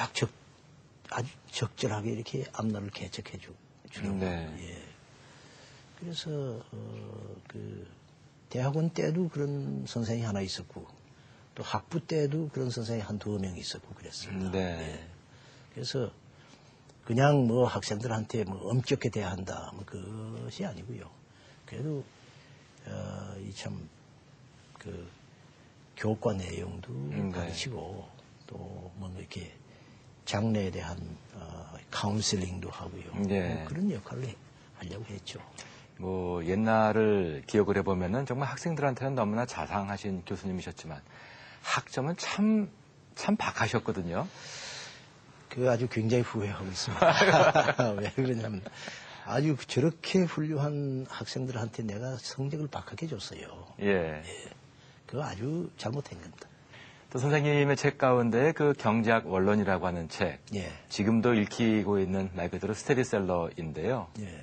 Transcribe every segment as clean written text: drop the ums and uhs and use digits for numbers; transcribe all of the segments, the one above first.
아주 적절하게 이렇게 앞날을 개척해 주는. 네. 예. 그래서 그 대학원 때도 그런 선생이 하나 있었고 또 학부 때도 그런 선생이 한두 명 있었고 그랬습니다. 네. 예. 그래서 그냥 뭐 학생들한테 뭐 엄격하게 대해야 한다 뭐 그것이 아니고요. 그래도 이 참 그 교과 내용도 가르치고 또 뭔가 이렇게 장래에 대한 카운슬링도 하고요. 네. 뭐 그런 역할을 하려고 했죠. 뭐 옛날을 기억을 해보면은 정말 학생들한테는 너무나 자상하신 교수님이셨지만 학점은 참 박하셨거든요. 그 아주 굉장히 후회하고 있습니다. 왜 그러냐면 아주 저렇게 훌륭한 학생들한테 내가 성적을 박하게 줬어요. 예. 그거 아주 잘못한 겁니다. 또 선생님의 책 가운데 그 경제학 원론이라고 하는 책, 예. 지금도 읽히고 있는 말 그대로 스테디셀러인데요. 예.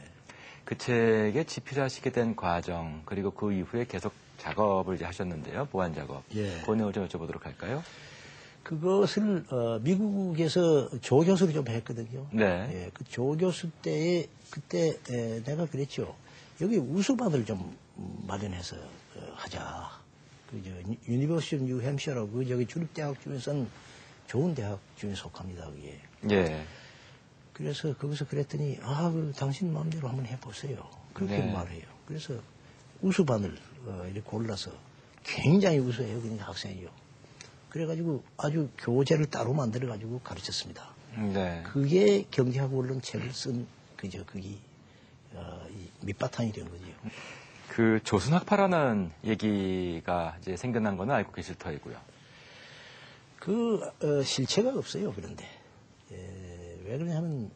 그 책에 집필하시게 된 과정 그리고 그 이후에 계속 작업을 이제 하셨는데요. 보완 작업. 예. 그 내용을 좀 여쭤보도록 할까요? 그것을 미국에서 조 교수를 좀 했거든요. 네. 예, 그 조 교수 때에 그때 내가 그랬죠. 여기 우수반을 좀 마련해서 하자. 그저 유니버시티 오브 뉴햄셔라고 그 저기 주립 대학 중에서는 좋은 대학 중에 속합니다. 그게. 예. 그래서 거기서 그랬더니 그 당신 마음대로 한번 해보세요. 그렇게 네. 말해요. 그래서 우수반을 이렇게 골라서 굉장히 우수해요. 그러니까 학생이요. 그래가지고 아주 교재를 따로 만들어가지고 가르쳤습니다. 네. 그게 경제학 원론 책을 쓴 그게 이 밑바탕이 된 거지요. 그 조선학파라는 얘기가 이제 생겨난 거는 알고 계실 터이고요. 실체가 없어요. 그런데 왜 그러냐면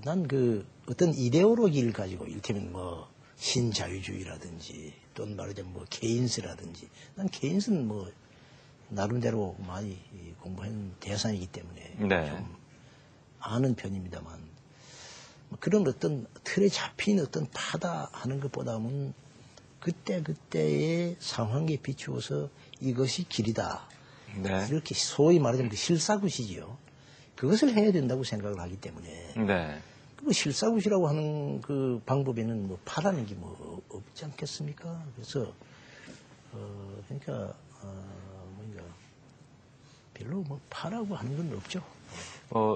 난 그 어떤 이데올로기를 가지고 이를테면 뭐 신자유주의라든지 또는 말하자면 뭐 케인스라든지 난 케인스는 뭐 나름대로 많이 공부한 대상이기 때문에 네. 좀 아는 편입니다만 그런 어떤 틀에 잡힌 어떤 파다 하는 것보다는 그때의 상황에 비추어서 이것이 길이다. 네. 이렇게 소위 말하자면 그 실사굿이지요. 그것을 해야 된다고 생각을 하기 때문에 네. 그 실사굿이라고 하는 그 방법에는 뭐 파라는 게 뭐 없지 않겠습니까? 그래서 그러니까 뭔가 별로 뭐 파라고 하는 건 없죠.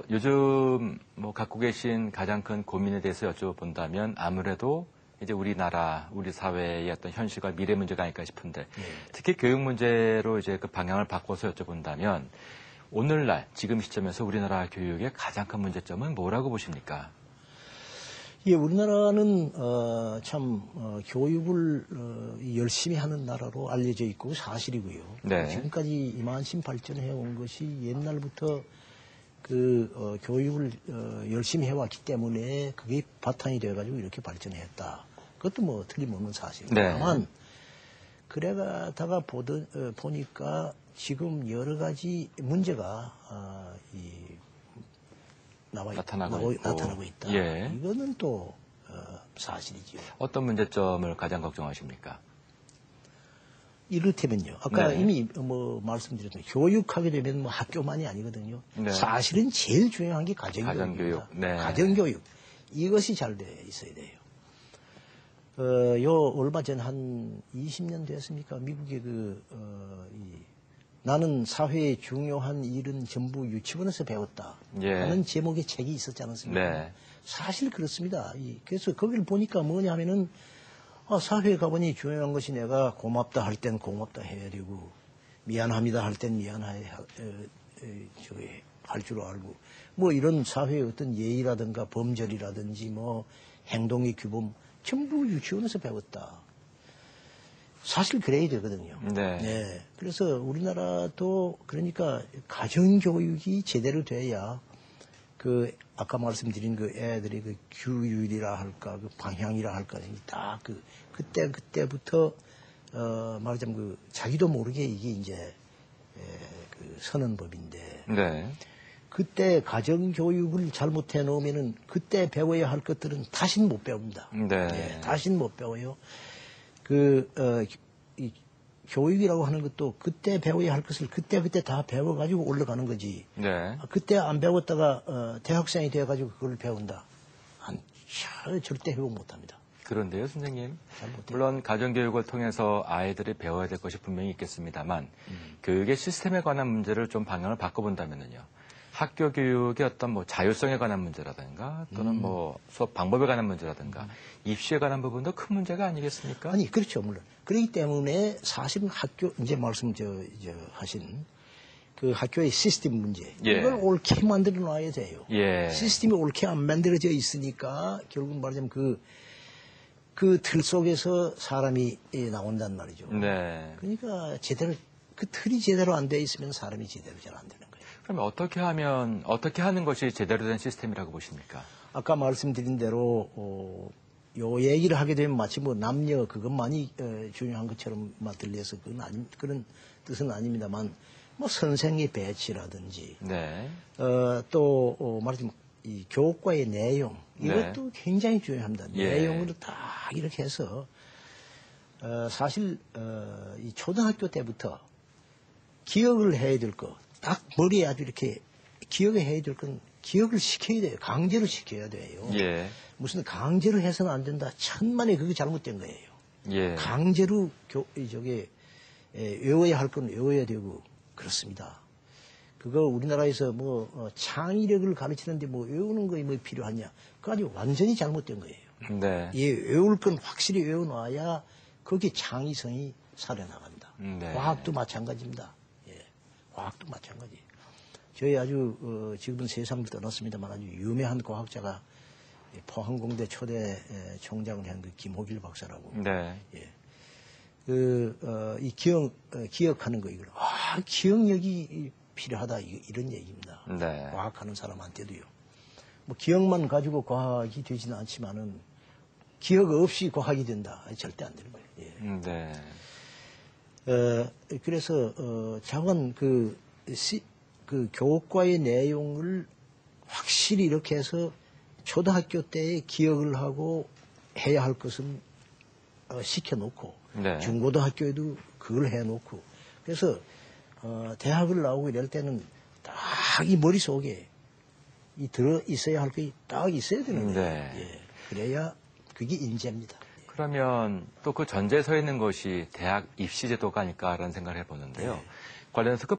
요즘 뭐 갖고 계신 가장 큰 고민에 대해서 여쭤본다면 아무래도 이제 우리나라, 우리 사회의 어떤 현실과 미래 문제가 아닐까 싶은데 특히 교육 문제로 이제 그 방향을 바꿔서 여쭤본다면 오늘날 지금 시점에서 우리나라 교육의 가장 큰 문제점은 뭐라고 보십니까? 예, 우리나라는 교육을 열심히 하는 나라로 알려져 있고 사실이고요. 네. 지금까지 이만큼 발전해 온 것이 옛날부터 교육을 열심히 해왔기 때문에 그게 바탕이 돼가지고 이렇게 발전했다. 그것도 뭐 틀림없는 사실입니다. 네. 다만 그래가다가 보니까 지금 여러 가지 문제가 나타나고 있다. 예. 이거는 또 사실이지요. 어떤 문제점을 가장 걱정하십니까? 이를테면요. 아까 네. 이미 뭐 말씀드렸던 교육하게 되면 뭐 학교만이 아니거든요. 네. 사실은 제일 중요한 게 가정교육입니다. 가정교육. 네. 가정교육. 이것이 잘 돼 있어야 돼요. 얼마 전 한 20년 됐습니까? 미국의 나는 사회의 중요한 일은 전부 유치원에서 배웠다. 예. 하는 제목의 책이 있었지 않습니까? 네. 사실 그렇습니다. 그래서 거기를 보니까 뭐냐 하면은 사회에 가보니 중요한 것이 내가 고맙다 할 땐 고맙다 해야 되고 미안합니다 할 땐 미안해 할 줄 알고 뭐 이런 사회의 어떤 예의라든가 범절이라든지 뭐 행동의 규범 전부 유치원에서 배웠다. 사실 그래야 되거든요. 네. 네. 그래서 우리나라도 그러니까 가정교육이 제대로 돼야 아까 말씀드린 애들이 규율이라 할까, 방향이라 할까, 다 그때부터, 말하자면 자기도 모르게 이게 이제, 서는 법인데. 네. 그때 가정교육을 잘못해 놓으면은 그때 배워야 할 것들은 다시는 못 배웁니다. 네. 다시는 못 배워요. 교육이라고 하는 것도 그때 배워야 할 것을 그때 다 배워가지고 올라가는 거지. 네. 그때 안 배웠다가 대학생이 되어가지고 그걸 배운다. 절대 회복 못합니다. 그런데요, 선생님. 잘 못해요. 물론 가정교육을 통해서 아이들이 배워야 될 것이 분명히 있겠습니다만 교육의 시스템에 관한 문제를 좀 방향을 바꿔본다면요. 학교 교육의 어떤 뭐 자율성에 관한 문제라든가 또는 뭐 수업 방법에 관한 문제라든가 입시에 관한 부분도 큰 문제가 아니겠습니까? 아니, 그렇죠, 물론. 그렇기 때문에 사실은 학교, 이제 말씀 하신 그 학교의 시스템 문제. 예. 이걸 옳게 만들어 놔야 돼요. 예. 시스템이 옳게 안 만들어져 있으니까 결국 말하자면 그 틀 속에서 사람이 나온단 말이죠. 네. 그러니까 제대로, 그 틀이 제대로 안 돼 있으면 사람이 제대로 잘 안 되는 거예요. 그러면 어떻게 하는 것이 제대로 된 시스템이라고 보십니까? 아까 말씀드린 대로, 요 얘기를 하게 되면 마치 뭐 남녀 그것만이 중요한 것처럼 들려서 그런 뜻은 아닙니다만 뭐 선생의 배치라든지 네. 또 말하자면 이 교과의 내용 이것도 네. 굉장히 중요합니다. 예. 내용으로 딱 이렇게 해서 사실 이 초등학교 때부터 기억을 해야 될 거 딱 머리에 아주 이렇게 기억을 해야 될 건 기억을 시켜야 돼요. 강제로 시켜야 돼요. 예. 무슨 강제로 해서는 안 된다. 천만에 그게 잘못된 거예요. 예. 강제로 외워야 할 건 외워야 되고 그렇습니다. 그거 우리나라에서 뭐 창의력을 가르치는데 뭐 외우는 거에 뭐 필요하냐? 그거 아주 완전히 잘못된 거예요. 네. 예, 외울 건 확실히 외워놔야 거기에 창의성이 살아나간다. 네. 과학도 마찬가지입니다. 예, 과학도 마찬가지. 저희 아주 지금은 세상을 떠났습니다만 아주 유명한 과학자가 포항공대 초대 총장을 한 그 김호길 박사라고. 네. 예. 이 기억하는 거 이걸 기억력이 필요하다 이런 얘기입니다. 네. 과학하는 사람한테도요. 뭐 기억만 가지고 과학이 되지는 않지만은 기억 없이 과학이 된다. 절대 안 되는 거예요. 예. 네. 그래서 작은 그 교과의 내용을 확실히 이렇게 해서 초등학교 때에 기억을 하고 해야 할 것은 시켜놓고 네. 중고등학교에도 그걸 해놓고 그래서 대학을 나오고 이럴 때는 딱 이 머릿속에 이 들어 있어야 할 게 딱 있어야 되는 거예요. 네. 예. 그래야 그게 인재입니다. 그러면 또 그 전제에 서 있는 것이 대학 입시 제도가 아닐까라는 생각을 해보는데요. 네. 관련해서 그